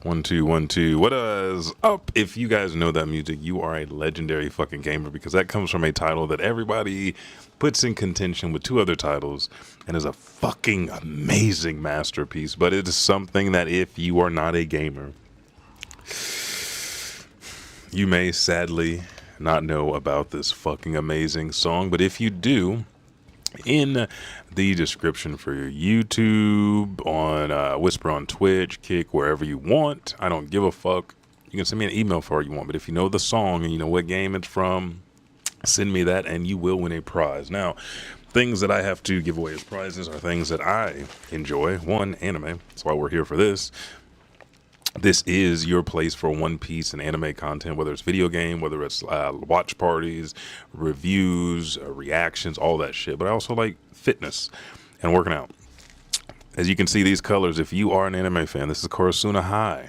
1 2 1 2. What is up? If you guys know that music, you are a legendary fucking gamer, because that comes from a title that everybody puts in contention with two other titles and is a fucking amazing masterpiece. But it is something that if you are not a gamer, you may sadly not know about this fucking amazing song. But if you do, in the description for your YouTube, on Whisper on Twitch, Kick, wherever you want, I don't give a fuck. You can send me an email for what you want, but if you know the song and you know what game it's from, send me that and you will win a prize. Now, things that I have to give away as prizes are things that I enjoy. One, anime. That's why we're here for this. This is your place for One Piece and anime content, whether it's video game, whether it's watch parties, reviews, reactions, all that shit. But I also like fitness and working out. As you can see, these colors, if you are an anime fan, this is Kurosuna High,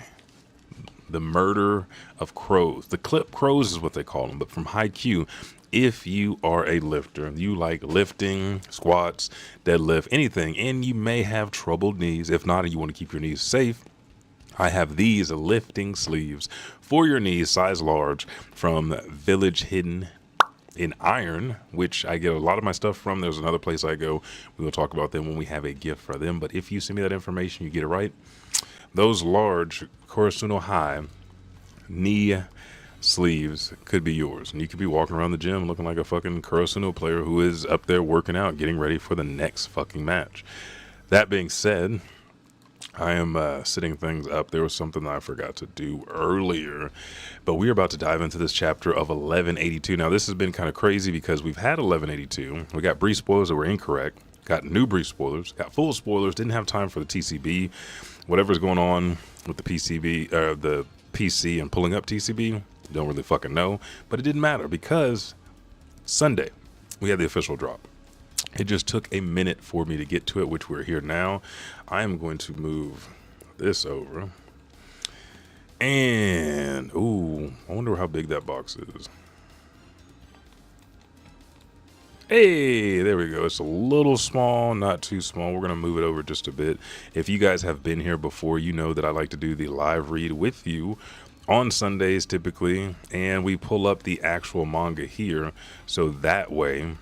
the murder of crows. The clip crows is what they call them, but from Haikyuu, if you are a lifter, you like lifting, squats, deadlift, anything, and you may have troubled knees, if not, and you want to keep your knees safe, I have these lifting sleeves for your knees, size large, from Village Hidden in Iron, which I get a lot of my stuff from. There's another place I go. We will talk about them when we have a gift for them. But if you send me that information, you get it right. Those large Kurosuna High knee sleeves could be yours. And you could be walking around the gym looking like a fucking Kurosuna player who is up there working out, getting ready for the next fucking match. That being said, I am sitting things up. There was something that I forgot to do earlier, but we're about to dive into this chapter of 1182. Now, this has been kind of crazy because we've had 1182. We got brief spoilers that were incorrect, got new brief spoilers, got full spoilers, didn't have time for the TCB. Whatever's going on with the PCB, the PC and pulling up TCB, don't really fucking know, but it didn't matter because Sunday we had the official drop. It just took a minute for me to get to it, which we're here now. I am going to move this over. And, ooh, I wonder how big that box is. Hey, there we go. It's a little small, not too small. We're going to move it over just a bit. If you guys have been here before, you know that I like to do the live read with you on Sundays typically. And we pull up the actual manga here. So that way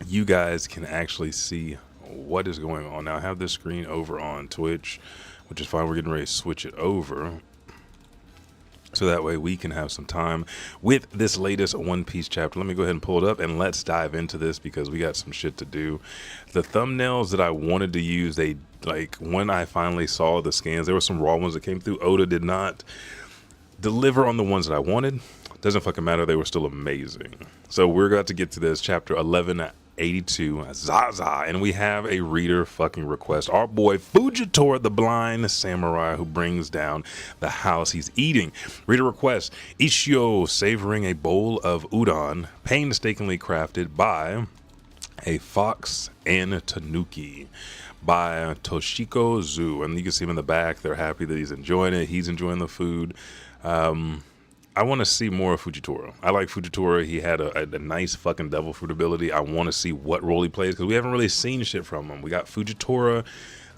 you guys can actually see what is going on. Now I have this screen over on Twitch, which is fine. We're getting ready to switch it over so that way we can have some time with this latest One Piece chapter. Let me go ahead and pull it up and let's dive into this because we got some shit to do. The thumbnails that I wanted to use, they, like, when I finally saw the scans, there were some raw ones that came through. Oda did not deliver on the ones that I wanted. Doesn't fucking matter, they were still amazing. So we're about to get to this chapter 1182, Zaza, and we have a reader fucking request. Our boy Fujitora, the blind samurai who brings down the house he's eating. Reader request: Ishio savoring a bowl of udon, painstakingly crafted by a fox and tanuki, by Toshiko Zu. And you can see him in the back. They're happy that he's enjoying it. He's enjoying the food. I want to see more of Fujitora. I like Fujitora. He had a nice fucking devil fruit ability. I want to see what role he plays because we haven't really seen shit from him. We got Fujitora,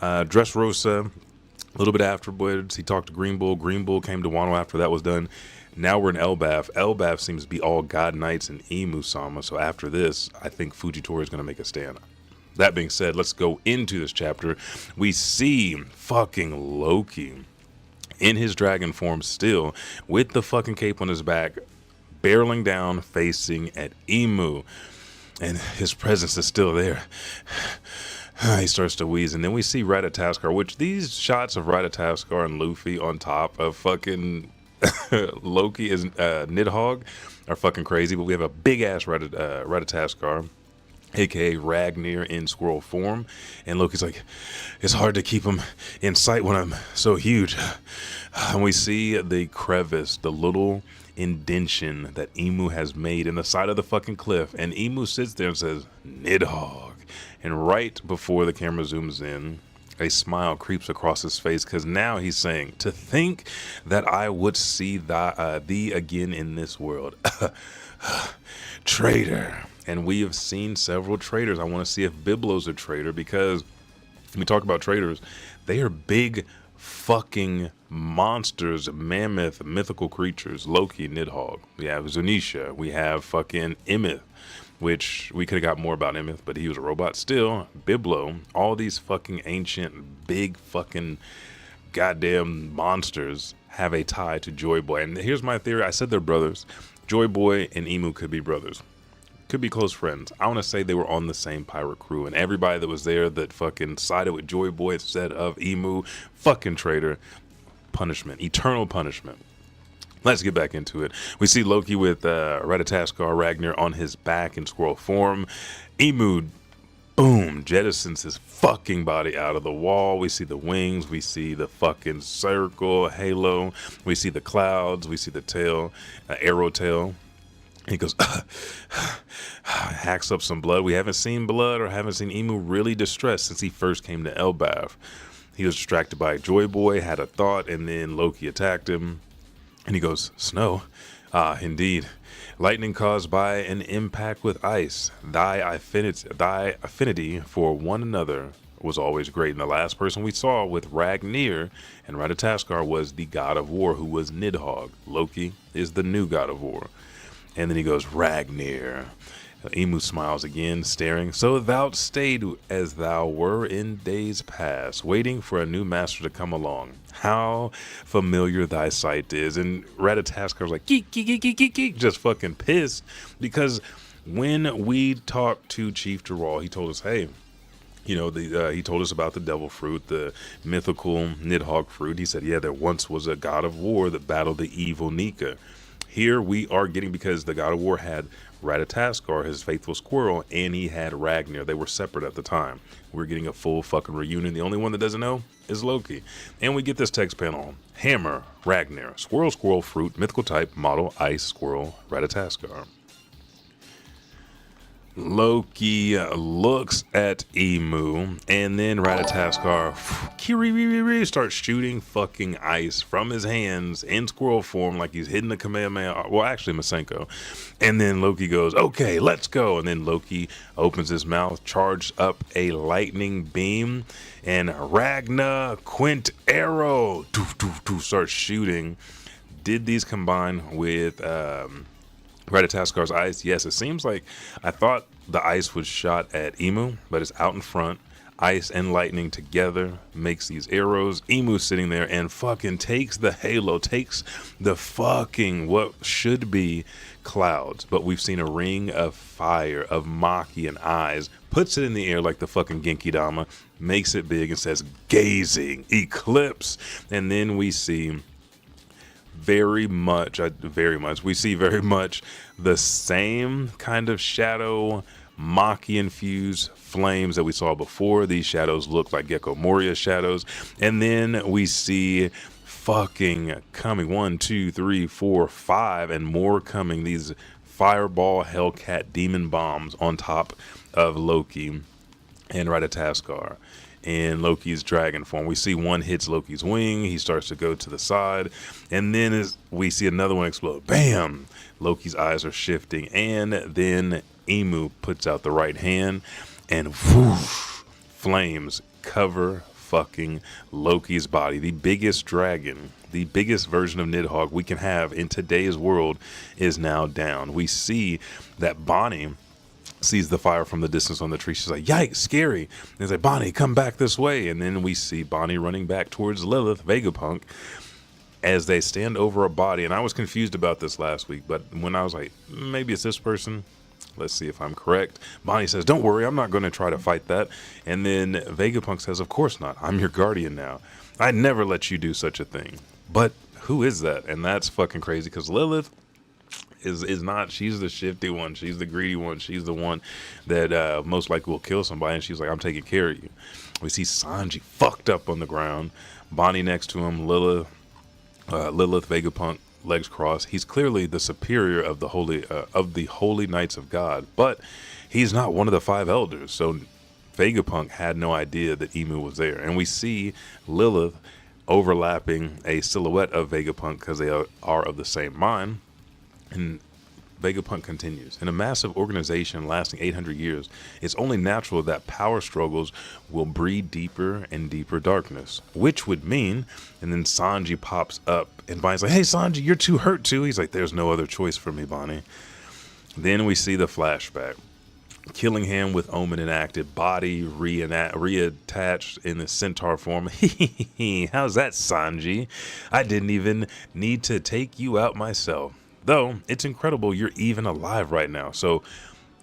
Dressrosa, a little bit afterwards. He talked to Green Bull. Green Bull came to Wano after that was done. Now we're in Elbaf. Elbaf seems to be all God Knights and Imu-sama. So after this, I think Fujitora is going to make a stand. That being said, let's go into this chapter. We see fucking Loki in his dragon form still, with the fucking cape on his back, barreling down, facing at Imu. And his presence is still there. He starts to wheeze, and then we see Ratatoskr, which these shots of Ratatoskr and Luffy on top of fucking Loki is Nidhogg are fucking crazy, but we have a big-ass Ratatoskr, aka Ragnir in squirrel form, and Loki's like, it's hard to keep him in sight when I'm so huge. And we see the crevice, the little indention that Imu has made in the side of the fucking cliff, and Imu sits there and says, Nidhogg. And right before the camera zooms in, a smile creeps across his face, because now he's saying, to think that I would see thee again in this world. Traitor. And we have seen several traitors. I want to see if Biblo's a traitor, because when we talk about traitors, they are big fucking monsters, mammoth, mythical creatures. Loki, Nidhogg. We have Zunisha. We have fucking Emeth, which we could have got more about Emeth, but he was a robot still. Biblo. All these fucking ancient, big fucking goddamn monsters have a tie to Joy Boy. And here's my theory. I said they're brothers. Joy Boy and Emu could be brothers. Could be close friends. I want to say they were on the same pirate crew, and everybody that was there that fucking sided with Joy Boy instead of Emu, fucking traitor. Punishment. Eternal punishment. Let's get back into it. We see Loki with Ratatoskr, Ragnir on his back in squirrel form. Emu, boom, jettisons his fucking body out of the wall. We see the wings. We see the fucking circle, halo. We see the clouds. We see the tail, arrow tail. He goes, hacks up some blood. We haven't seen blood or haven't seen Emu really distressed since he first came to Elbaf. He was distracted by Joy Boy, had a thought, and then Loki attacked him. And he goes, snow? Ah, indeed. Lightning caused by an impact with ice. Thy affinity for one another was always great. And the last person we saw with Ragnir and Ratatoskr was the god of war, who was Nidhogg. Loki is the new god of war. And then he goes, Ragnir. Emu smiles again, staring. So thou stayed as thou were in days past, waiting for a new master to come along. How familiar thy sight is. And Ratatoskr was like, geek, geek, geek, geek, geek, geek, just fucking pissed. Because when we talked to Chief Geralt, he told us, hey, you know, he told us about the devil fruit, the mythical Nidhogg fruit. He said, yeah, there once was a god of war that battled the evil Nika. Here we are getting, because the god of war had Ratatoskr, his faithful squirrel, and he had Ragnir. They were separate at the time. We're getting a full fucking reunion. The only one that doesn't know is Loki. And we get this text panel. Hammer, Ragnir, squirrel, squirrel, fruit, mythical type, model, ice, squirrel, Ratatoskr. Loki looks at Emu, and then Ratatoskr starts shooting fucking ice from his hands in squirrel form like he's hitting the Kamehameha. Well, actually, Masenko. And then Loki goes, okay, let's go. And then Loki opens his mouth, charged up a lightning beam, and Ragna Quint Arrow starts shooting. Did these combine with Ratatosk's ice? Yes, it seems like I thought the ice was shot at Emu, but it's out in front. Ice and lightning together makes these arrows. Emu sitting there and fucking takes the halo, takes the fucking what should be clouds, but we've seen a ring of fire, of Maki and eyes, puts it in the air like the fucking Genki Dama, makes it big and says, gazing, eclipse. And then we see we see very much the same kind of shadow, Maki infused flames that we saw before. These shadows look like Gecko Moria shadows. And then we see fucking coming 1, 2, 3, 4, 5 and more coming. These fireball Hellcat demon bombs on top of Loki and Ratatoskr in Loki's dragon form. We see one hits Loki's wing. He starts to go to the side. And then as we see another one explode. Bam! Loki's eyes are shifting. And then Emu puts out the right hand. And whoosh! Flames cover fucking Loki's body. The biggest dragon, the biggest version of Nidhogg we can have in today's world is now down. We see that Bonnie sees the fire from the distance on the tree. She's like, yikes, scary. And he's like, Bonnie, come back this way. And then we see Bonnie running back towards Lilith, Vegapunk, as they stand over a body. And I was confused about this last week, but when I was like, maybe it's this person, let's see if I'm correct. Bonnie says, don't worry, I'm not going to try to fight that. And then Vegapunk says, of course not. I'm your guardian now. I'd never let you do such a thing. But who is that? And that's fucking crazy, because Lilith is not, she's the shifty one, she's the greedy one, she's the one that most likely will kill somebody, and she's like, I'm taking care of you. We see Sanji fucked up on the ground, Bonnie next to him, Lilith, Vegapunk, legs crossed. He's clearly the superior of the holy knights of God, but he's not one of the 5 elders, so Vegapunk had no idea that Emu was there. And we see Lilith overlapping a silhouette of Vegapunk because they are of the same mind. And Vegapunk continues. In a massive organization lasting 800 years, it's only natural that power struggles will breed deeper and deeper darkness, which would mean, and then Sanji pops up and Bonnie's like, hey Sanji, you're too hurt too. He's like, there's no other choice for me, Bonnie. Then we see the flashback. Killingham with Omen enacted, body reattached in the centaur form. How's that, Sanji? I didn't even need to take you out myself. Though, it's incredible you're even alive right now. So,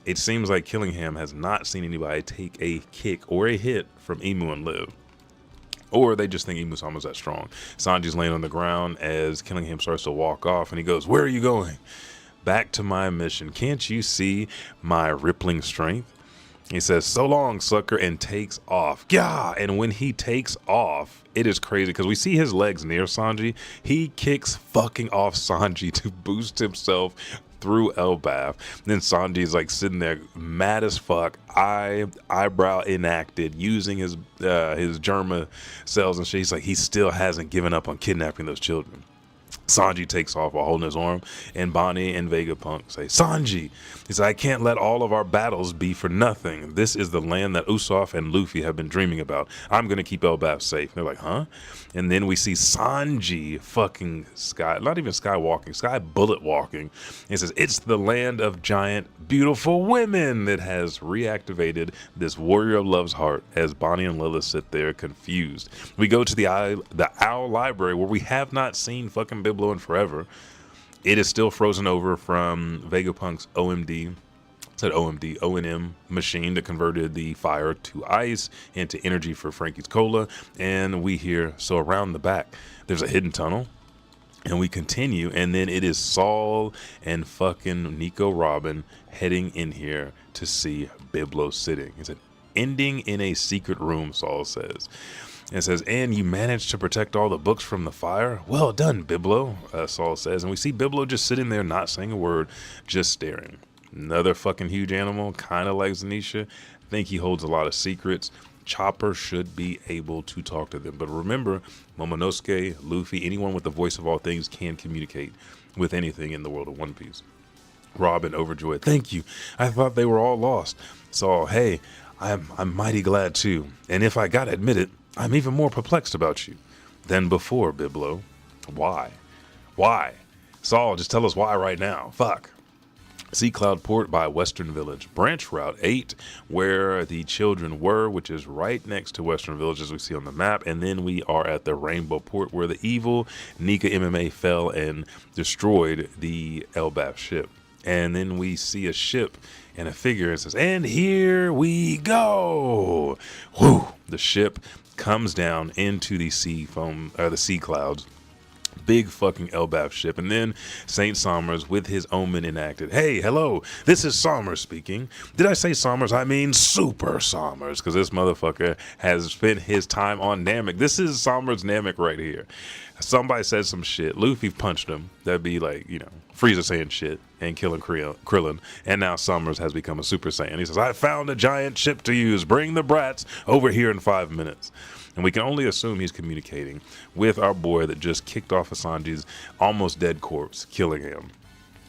it seems like Killingham has not seen anybody take a kick or a hit from Emu and live. Or they just think Imu-sama's that strong. Sanji's laying on the ground as Killingham starts to walk off, and he goes, where are you going? Back to my mission. Can't you see my rippling strength? He says, so long, sucker, and takes off. Yeah, and when he takes off, it is crazy because we see his legs near Sanji. He kicks fucking off Sanji to boost himself through Elbaf. Then Sanji's like sitting there mad as fuck, eyebrow enacted, using his Germa cells and shit. He's like, he still hasn't given up on kidnapping those children. Sanji takes off while holding his arm, and Bonnie and Vegapunk say, Sanji! He says, I can't let all of our battles be for nothing. This is the land that Usopp and Luffy have been dreaming about. I'm going to keep Elbaf safe. And they're like, huh? And then we see Sanji fucking not even sky bullet walking. He says, it's the land of giant, beautiful women that has reactivated this warrior of love's heart as Bonnie and Lilith sit there confused. We go to the Owl Library where we have not seen fucking Biblo in forever. It is still frozen over from Vegapunk's O&M machine that converted the fire to ice into energy for Frankie's cola. And we hear, so around the back, there's a hidden tunnel. And we continue, and then it is Saul and fucking Nico Robin heading in here to see Biblo sitting. It's an ending in a secret room, Saul says. And it says, and you managed to protect all the books from the fire? Well done, Biblo, Saul says. And we see Biblo just sitting there, not saying a word, just staring. Another fucking huge animal, kind of like Zanisha. I think he holds a lot of secrets. Chopper should be able to talk to them. But remember, Momonosuke, Luffy, anyone with the voice of all things can communicate with anything in the world of One Piece. Robin, overjoyed, thank you. I thought they were all lost. Saul, hey, I'm mighty glad too. And if I gotta admit it, I'm even more perplexed about you than before, Biblo. Why? Why? Saul, just tell us why right now. Fuck. Sea Cloud Port by Western Village. Branch Route 8, where the children were, which is right next to Western Village as we see on the map. And then we are at the Rainbow Port where the evil Nika MMA fell and destroyed the Elbaf ship. And then we see a ship and a figure and says, and here we go. Whoo! The ship comes down into the sea foam, the sea clouds. Big fucking Elbaf ship. And then Saint Somers with his Omen enacted. Hey, hello, this is Somers speaking. Did I say Somers? I mean Super Somers, because this motherfucker has spent his time on Namek. This is Somers Namek right here. Somebody said some shit. Luffy punched him. That'd be like, you know, Frieza saying shit and killing Krillin. And now Somers has become a Super Saiyan. He says, I found a giant ship to use. Bring the brats over here in 5 minutes. And we can only assume he's communicating with our boy that just kicked off Sanji's almost dead corpse, Killingham.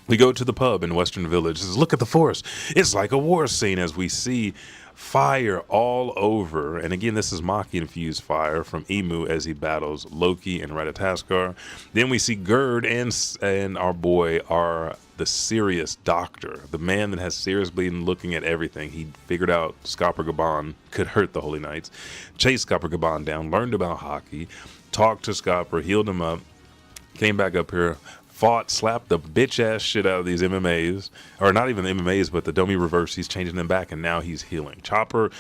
We go to the pub in Western Village. It says, look at the forest. It's like a war scene as we see fire all over. And again, this is Maki-infused fire from Emu as he battles Loki and Ratatoskr. Then we see Gerd and our boy are the serious doctor, the man that has seriously been looking at everything. He figured out Skopper Gaban could hurt the Holy Knights, chased Skopper Gaban down, learned about hockey, talked to Skopper, healed him up, came back up here, fought, slapped the bitch ass shit out of these MMAs, or not even the MMAs, but the Domi reverse. He's changing them back, and now he's healing. Chopper,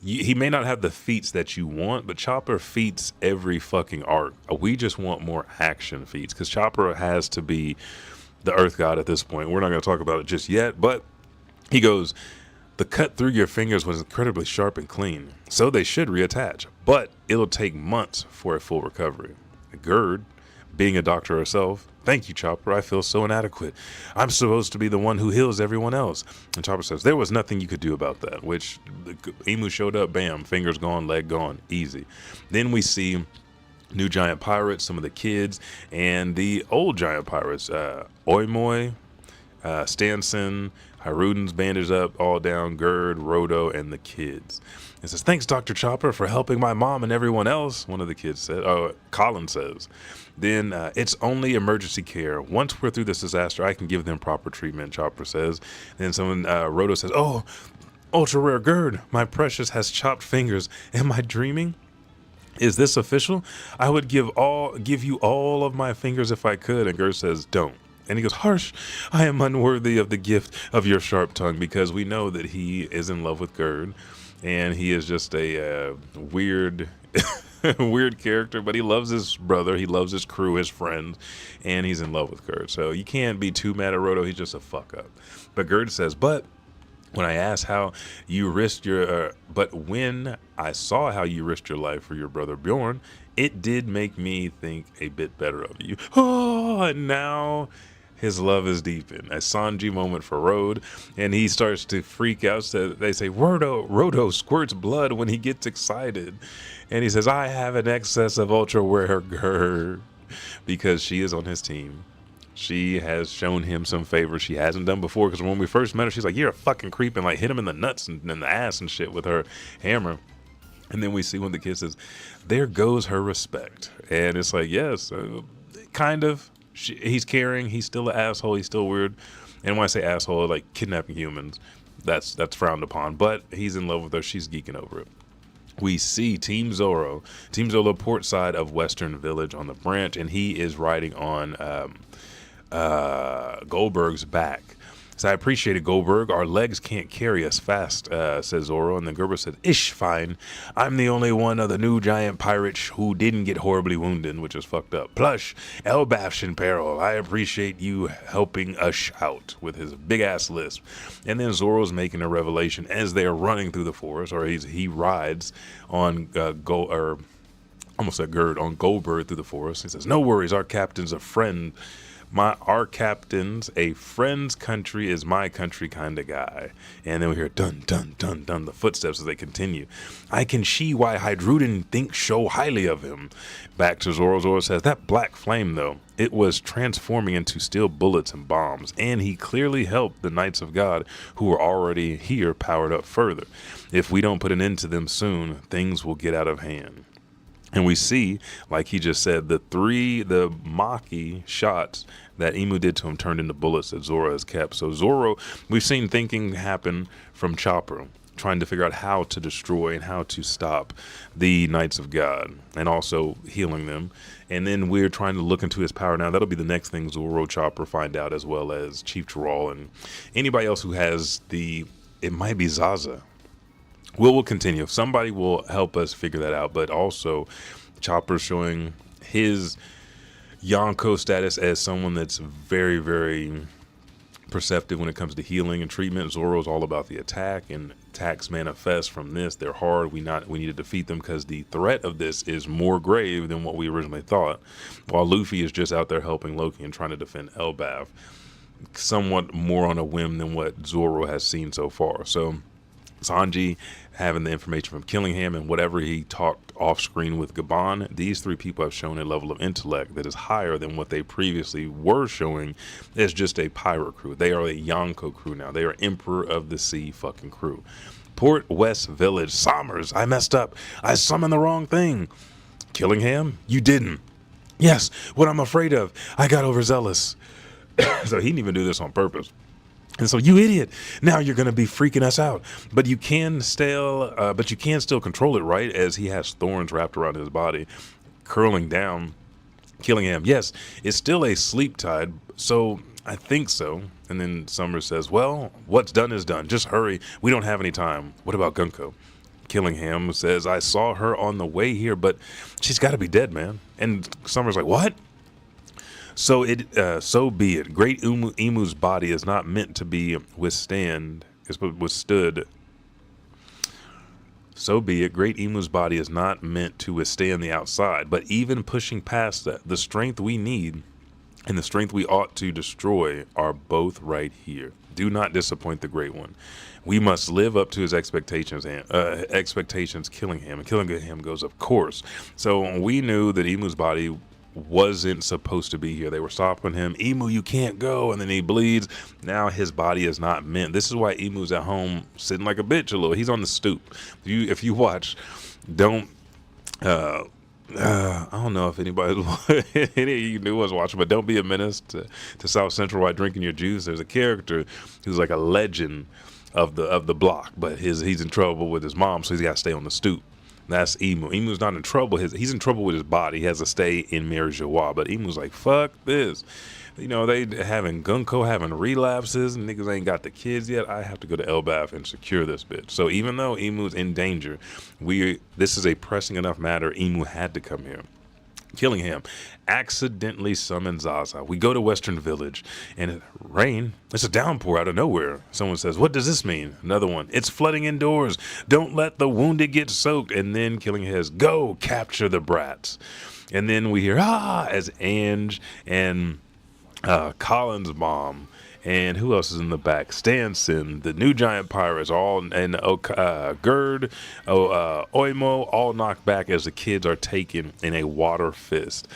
he may not have the feats that you want, but Chopper feats every fucking arc. We just want more action feats, because Chopper has to be the Earth God at this point. We're not going to talk about it just yet, but he goes, the cut through your fingers was incredibly sharp and clean, so they should reattach, but it'll take months for a full recovery. Gerd, being a doctor herself, thank you, Chopper. I feel so inadequate. I'm supposed to be the one who heals everyone else. And Chopper says, there was nothing you could do about that, which Emu showed up, bam, fingers gone, leg gone, easy. Then we see new giant pirates, some of the kids, and the old giant pirates, Oimoy, Stanson, Hiruden's bandaged up, all down, Gerd, Roto, and the kids. It says, thanks, Dr. Chopper, for helping my mom and everyone else, one of the kids said. Colin says. Then, it's only emergency care. Once we're through this disaster, I can give them proper treatment, Chopper says. Then someone, Roto says, oh, ultra rare Gerd, my precious has chopped fingers. Am I dreaming? Is this official? I would give you all of my fingers if I could. And Gerd says, don't. And he goes, harsh, I am unworthy of the gift of your sharp tongue, because we know that he is in love with Gerd, and he is just a weird weird character, but he loves his brother, he loves his crew, his friends, and he's in love with Gerd. So you can't be too mad at Roto, he's just a fuck up. But Gerd says, but when I asked how you risked your, but when I saw how you risked your life for your brother Bjorn, it did make me think a bit better of you. Oh, and now his love is deepened. A Sanji moment for Road, and he starts to freak out. So they say, Roto squirts blood when he gets excited. And he says, I have an excess of ultra rare Gerd, because she is on his team. She has shown him some favor she hasn't done before, because when we first met her, she's like, you're a fucking creep, and like hit him in the nuts and in the ass and shit with her hammer. And then we see when the kid says, there goes her respect. And it's like, yes, kind of. He's caring. He's still an asshole. He's still weird. And when I say asshole, like kidnapping humans, that's frowned upon. But he's in love with her. She's geeking over it. We see Team Zoro port side of Western Village on the branch, and he is riding on Goldberg's back. So I appreciated Goldberg. Our legs can't carry us fast, says Zoro. And then Gerber said, ish, fine. I'm the only one of the new giant pirates who didn't get horribly wounded, which is fucked up. Plush, Elbaf's in peril. I appreciate you helping us out, with his big ass lisp. And then Zoro's making a revelation as they're running through the forest, or he rides on almost said Gerd, on Goldberg through the forest. He says, no worries, our captain's a friend. Our captain's a friend's country is my country kind of guy. And then we hear dun dun dun dun, the footsteps as they continue. I can see why Hydruden thinks so highly of him. Back to Zoro. Zoro says, that black flame though, it was transforming into steel bullets and bombs, and he clearly helped the Knights of God who are already here powered up further. If we don't put an end to them soon, things will get out of hand. And we see, like he just said, the Maki shots that Imu did to him turned into bullets that Zoro has kept. So Zoro, we've seen thinking happen from Chopper, trying to figure out how to destroy and how to stop the Knights of God, and also healing them. And then we're trying to look into his power now. That'll be the next thing Zoro, Chopper find out, as well as Chief Thrall and anybody else who has it might be Zaza. We'll continue. Somebody will help us figure that out. But also, Chopper showing his Yonko status as someone that's very, very perceptive when it comes to healing and treatment. Zoro's all about the attack, and attacks manifest from this. They're hard. We need to defeat them because the threat of this is more grave than what we originally thought. While Luffy is just out there helping Loki and trying to defend Elbaf, somewhat more on a whim than what Zoro has seen so far. So Sanji having the information from Killingham and whatever he talked off screen with Gabon, these three people have shown a level of intellect that is higher than what they previously were showing as just a pirate crew. They are a Yonko crew now. They are Emperor of the Sea fucking crew. Port West Village. Sommers, I messed up. I summoned the wrong thing. Killingham, you didn't. Yes, what I'm afraid of. I got overzealous. So he didn't even do this on purpose. And so, you idiot, now you're going to be freaking us out. But you can still control it, right? As he has thorns wrapped around his body, curling down. Killingham, yes, it's still a sleep tide, so I think so. And then Summers says, well, what's done is done. Just hurry. We don't have any time. What about Gunko? Killingham says, I saw her on the way here, but she's got to be dead, man. And Summers like, what? So be it. Great Emu's body is not meant to be withstood. So be it. Great Emu's body is not meant to withstand the outside, but even pushing past that, the strength we need and the strength we ought to destroy are both right here. Do not disappoint the Great One. We must live up to his expectations. Killingham. And Killingham goes, of course. So we knew that Emu's body wasn't supposed to be here. They were stopping him. Emu, you can't go. And then he bleeds. Now his body is not meant. This is why Emu's at home sitting like a bitch a little. He's on the stoop. If you watch, don't. I don't know if any of you new ones watching, but don't be a menace to South Central while drinking your juice. There's a character who's like a legend of the block, but he's in trouble with his mom, so he's got to stay on the stoop. That's Emu. Emu's not in trouble. He's in trouble with his body. He has to stay in Mary Joie, but Emu's like, fuck this. You know, they having Gunko having relapses, and niggas ain't got the kids yet. I have to go to Elbaf and secure this bitch. So even though Emu's in danger, this is a pressing enough matter. Emu had to come here. Killingham accidentally summons Zaza. We go to Western Village, and it rain. It's a downpour out of nowhere. Someone says, "What does this mean?" Another one, "It's flooding indoors. Don't let the wounded get soaked." And then Killingham says, "Go capture the brats." And then we hear as Ange and Colin's mom, and who else is in the back? Stanson, the new giant pirates, all and Gerd, Oimo, all knocked back as the kids are taken in a water fist.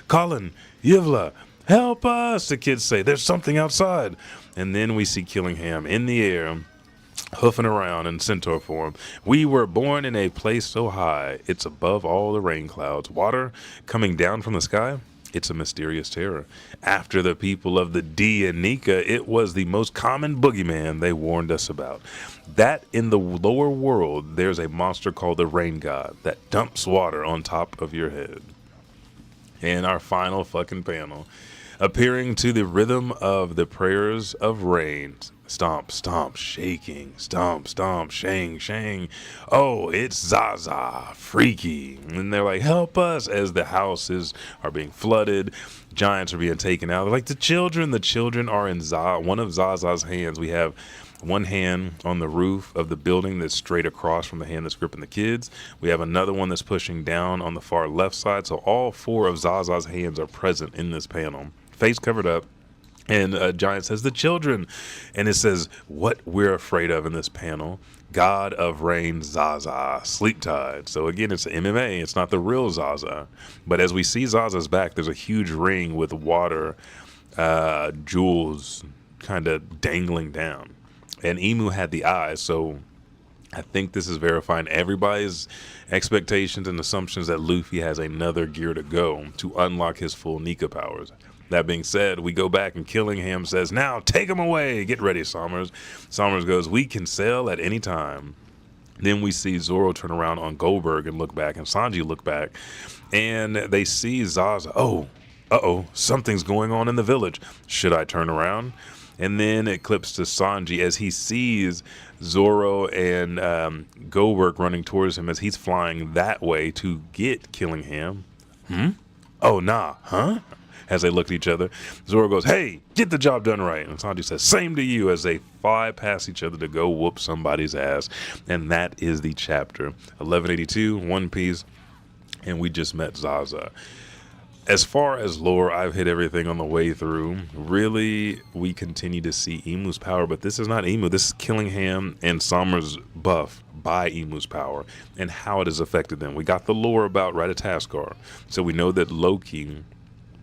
Colin, Yivla, help us! The kids say, "There's something outside." And then we see Killingham in the air, hoofing around in centaur form. "We were born in a place so high, it's above all the rain clouds. Water coming down from the sky? It's a mysterious terror. After the people of the D and Nika, it was the most common boogeyman they warned us about. That in the lower world, there's a monster called the Rain God that dumps water on top of your head." And our final fucking panel, appearing to the rhythm of the prayers of rain. Stomp, stomp, shaking, stomp, stomp, shang, shang. Oh, it's Zaza, freaky. And they're like, "Help us," as the houses are being flooded. Giants are being taken out. They're like, the children are in one of Zaza's hands. We have one hand on the roof of the building that's straight across from the hand that's gripping the kids. We have another one that's pushing down on the far left side. So all four of Zaza's hands are present in this panel. Face covered up. And a giant says, "The children." And it says, what we're afraid of in this panel: God of Rain, Zaza, Sleep Tide. So again, it's MMA. It's not the real Zaza. But as we see Zaza's back, there's a huge ring with water jewels kind of dangling down. And Emu had the eyes. So I think this is verifying everybody's expectations and assumptions that Luffy has another gear to go to unlock his full Nika powers. That being said, we go back and Killingham says, "Now take him away. Get ready, Somers." Somers goes, "We can sail at any time." Then we see Zoro turn around on Goldberg and look back, and Sanji look back, and they see Zaza. Oh, something's going on in the village. Should I turn around? And then it clips to Sanji as he sees Zoro and Goldberg running towards him as he's flying that way to get Killingham. Oh, nah, huh? As they look at each other, Zoro goes, "Hey, get the job done right." And Sanji says, "Same to you," as they fly past each other to go whoop somebody's ass. And that is the chapter. 1182, One Piece, and we just met Zaza. As far as lore, I've hit everything on the way through. Really, we continue to see Emu's power, but this is not Emu. This is Killingham and Somers' buff by Emu's power and how it has affected them. We got the lore about Ratatoskr, so we know that Loki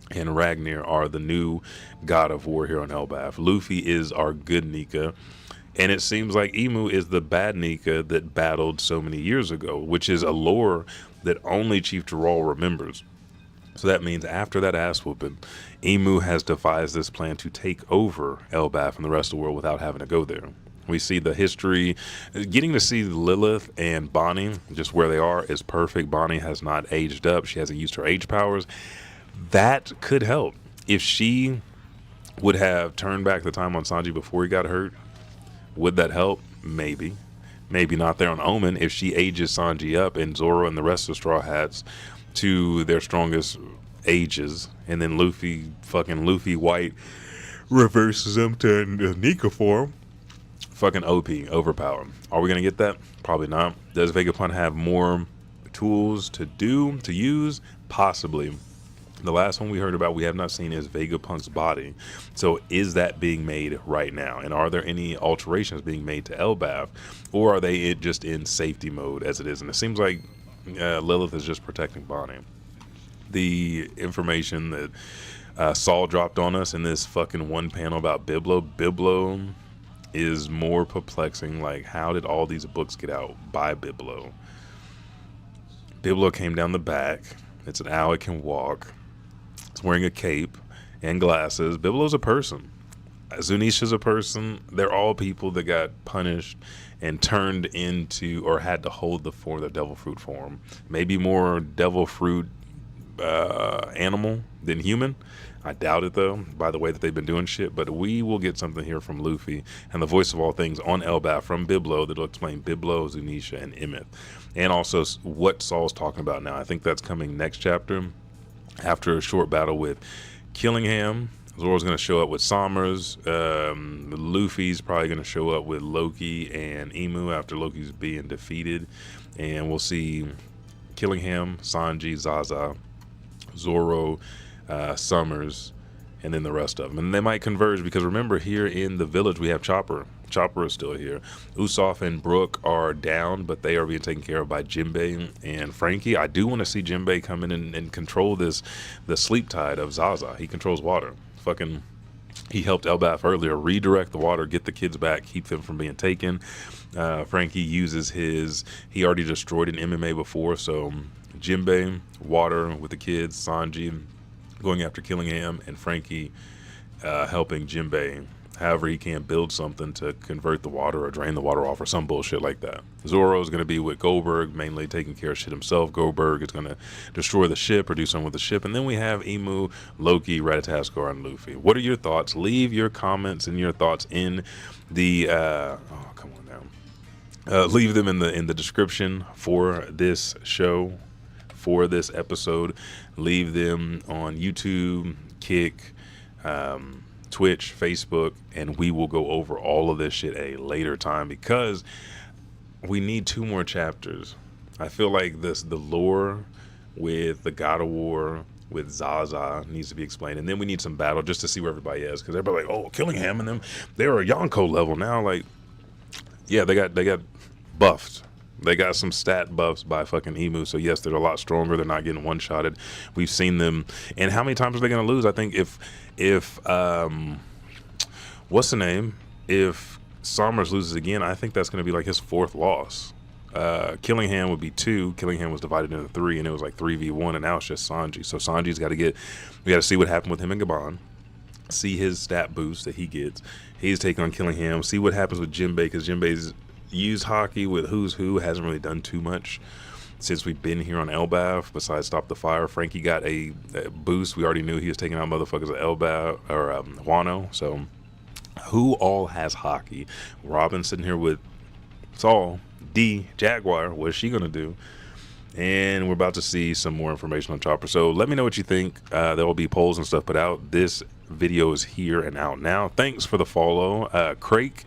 and Ragnir are the new god of war here on Elbaf. Luffy is our good Nika, and it seems like Emu is the bad Nika that battled so many years ago, which is a lore that only Chief Geralt remembers. So that means after that ass whooping, Emu has devised this plan to take over Elbaf and the rest of the world without having to go there. We see the history. Getting to see Lilith and Bonnie, just where they are, is perfect. Bonnie has not aged up. She hasn't used her age powers. That could help. If she would have turned back the time on Sanji before he got hurt, would that help? Maybe. Maybe not there on Omen. If she ages Sanji up and Zoro and the rest of Straw Hats to their strongest ages, and then Luffy White reverses them to Nika form, fucking OP, overpowered. Are we going to get that? Probably not. Does Vegapunk have more tools to use? Possibly. The last one we heard about, we have not seen, is Vegapunk's body. So is that being made right now? And are there any alterations being made to Elbaf? Or are they just in safety mode as it is? And it seems like Lilith is just protecting Bonnie. the information that Saul dropped on us in this fucking one panel about Biblo. Biblo is more perplexing. Like, how did all these books get out by Biblo? Biblo came down the back. It's an owl. It can walk. It's wearing a cape and glasses. Biblo's a person. Zunisha's a person. They're all people that got punished and turned into, or had to hold the form, the devil fruit form. Maybe more devil fruit animal than human. I doubt it, though, by the way that they've been doing shit. But we will get something here from Luffy and the voice of all things on Elbaf from Biblo that'll explain Biblo, Zunisha, and Emmet. And also what Saul's talking about now. I think that's coming next chapter after a short battle with Killingham. Zoro's going to show up with Sommers. Luffy's probably going to show up with Loki and Emu after Loki's being defeated. And we'll see Killingham, Sanji, Zaza, Zoro, Summers, and then the rest of them. And they might converge because remember, here in the village we have Chopper. Chopper is still here. Usopp and Brook are down, but they are being taken care of by Jinbei and Frankie. I do want to see Jinbei come in and control the sleep tide of Zaza. He controls water. Fucking, he helped Elbaf earlier redirect the water, get the kids back, keep them from being taken. Frankie uses he already destroyed an MMA before, so Jinbei, water with the kids, Sanji going after Killingham, and Frankie helping Jinbei however he can build something to convert the water or drain the water off or some bullshit like that. Zoro is going to be with Goldberg, mainly taking care of shit himself. Goldberg is going to destroy the ship or do something with the ship. And then we have Emu, Loki, Ratatoskr, and Luffy. What are your thoughts? Leave your comments and your thoughts in the leave them in the description for this show, for this episode. Leave them on YouTube, Kick, Twitch, Facebook, and we will go over all of this shit a later time because we need 2 more chapters. I feel like the lore with the God of War with Zaza needs to be explained, and then we need some battle just to see where everybody is, because everybody like, oh, Killingham and them, they're a Yonko level now. Like, yeah, they got buffed. They got some stat buffs by fucking Emu, so yes, they're a lot stronger. They're not getting one-shotted. We've seen them, and how many times are they going to lose? I think if what's the name? If Sommers loses again, I think that's going to be like his 4th loss. Killingham would be 2. Killingham was divided into 3, and it was like 3v1, and now it's just Sanji. So Sanji's got to see what happened with him and Gabon. See his stat boost that he gets. He's taking on Killingham. See what happens with Jinbei, because Jinbei's used hockey with Who's Who, hasn't really done too much since we've been here on Elbaf besides stop the fire. Frankie got a boost. We already knew he was taking out motherfuckers at Elbaf or Wano. So who all has hockey? Robin sitting here with Saul. D Jaguar, what is she gonna do? And we're about to see some more information on Chopper. So let me know what you think. There will be polls and stuff put out. This video is here and out now. Thanks for the follow, Craig.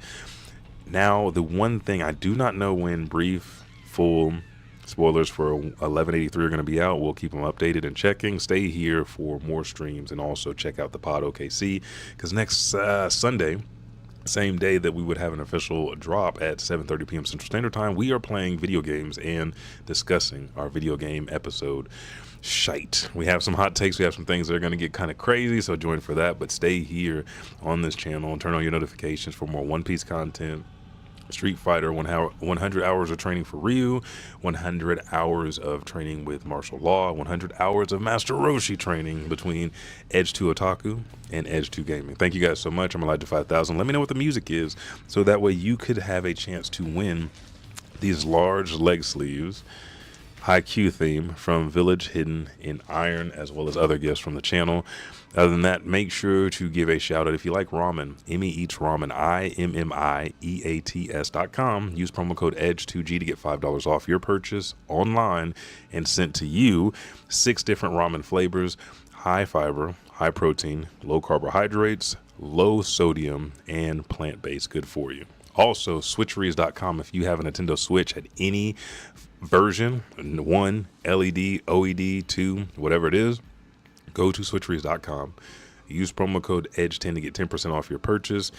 Now, the one thing I do not know when brief, full spoilers for 1183 are going to be out. We'll keep them updated and checking. Stay here for more streams and also check out the Pod OKC, because next Sunday, same day that we would have an official drop at 7:30 p.m. Central Standard Time, we are playing video games and discussing our video game episode. Shite. We have some hot takes. We have some things that are going to get kind of crazy, so join for that. But stay here on this channel and turn on your notifications for more One Piece content. Street Fighter, 100 hours of training for Ryu, 100 hours of training with martial law, 100 hours of Master Roshi training between Edge 2 Otaku and Edge 2 Gaming. Thank you guys so much. I'm Elijah 5000. Let me know what the music is, so that way you could have a chance to win these large leg sleeves, high Q theme from Village Hidden in Iron, as well as other gifts from the channel. Other than that, make sure to give a shout out if you like ramen. Emmy Eats Ramen, IMMIEATS.com. Use promo code EDGE2G to get $5 off your purchase online and sent to you. 6 different ramen flavors, high fiber, high protein, low carbohydrates, low sodium, and plant-based, good for you. Also, switcheries.com. If you have a Nintendo Switch at any version, 1, LED, OED, 2, whatever it is, go to switcheries.com. Use promo code EDGE10 to get 10% off your purchase.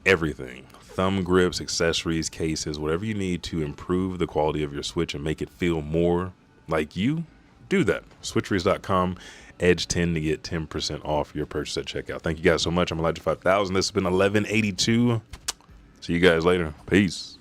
Everything. Thumb grips, accessories, cases, whatever you need to improve the quality of your Switch and make it feel more like you. do that. Switcheries.com, Edge 10 to get 10% off your purchase at checkout. Thank you guys so much. I'm Elijah 5000. This has been 1182. See you guys later. Peace.